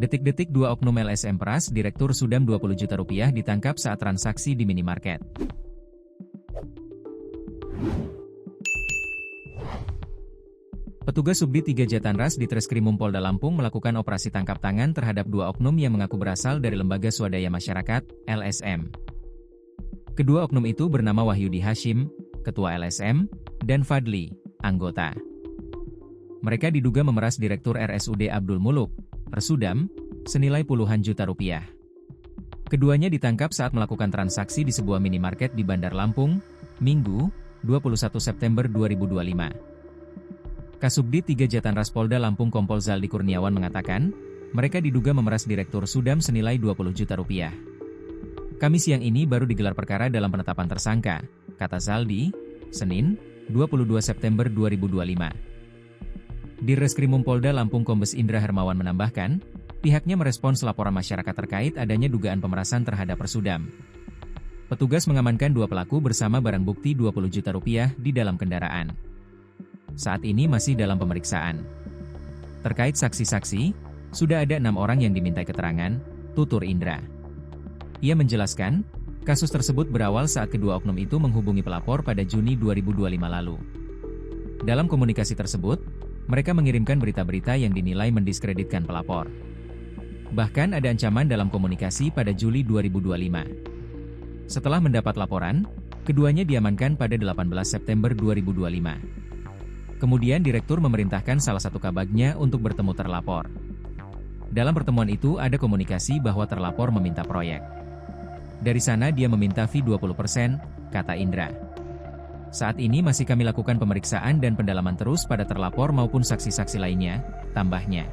Detik-Detik 2 Oknum LSM Peras, Direktur RSUDAM 20 juta rupiah ditangkap saat transaksi di minimarket. Petugas Subdit 3 Jatanras Ditreskrimum Polda Lampung melakukan operasi tangkap tangan terhadap 2 oknum yang mengaku berasal dari lembaga swadaya masyarakat, LSM. Kedua oknum itu bernama Wahyudi Hasyim, ketua LSM, dan Fadli, anggota. Mereka diduga memeras Direktur RSUD Abdul Moeloek, RSUDAM, senilai puluhan juta rupiah. Keduanya ditangkap saat melakukan transaksi di sebuah minimarket di Bandar Lampung, Minggu, 21 September 2025. Kasubdit 3 Jatanras Polda Lampung Kompol Zaldi Kurniawan mengatakan, mereka diduga memeras Direktur RSUDAM senilai 20 juta rupiah. Kamis siang ini baru digelar perkara dalam penetapan tersangka, kata Zaldi, Senin, 22 September 2025. Ditreskrimum Polda Lampung Kombes Indra Hermawan menambahkan, pihaknya merespons laporan masyarakat terkait adanya dugaan pemerasan terhadap RSUDAM. Petugas mengamankan 2 pelaku bersama barang bukti 20 juta rupiah di dalam kendaraan. Saat ini masih dalam pemeriksaan. Terkait saksi-saksi, sudah ada 6 orang yang dimintai keterangan, tutur Indra. Ia menjelaskan, kasus tersebut berawal saat kedua oknum itu menghubungi pelapor pada Juni 2025 lalu. Dalam komunikasi tersebut, mereka mengirimkan berita-berita yang dinilai mendiskreditkan pelapor. Bahkan ada ancaman dalam komunikasi pada Juli 2025. Setelah mendapat laporan, keduanya diamankan pada 18 September 2025. Kemudian Direktur memerintahkan salah satu kabagnya untuk bertemu terlapor. Dalam pertemuan itu ada komunikasi bahwa terlapor meminta proyek. Dari sana dia meminta fee 20%, kata Indra. Saat ini masih kami lakukan pemeriksaan dan pendalaman terus pada terlapor maupun saksi-saksi lainnya, tambahnya.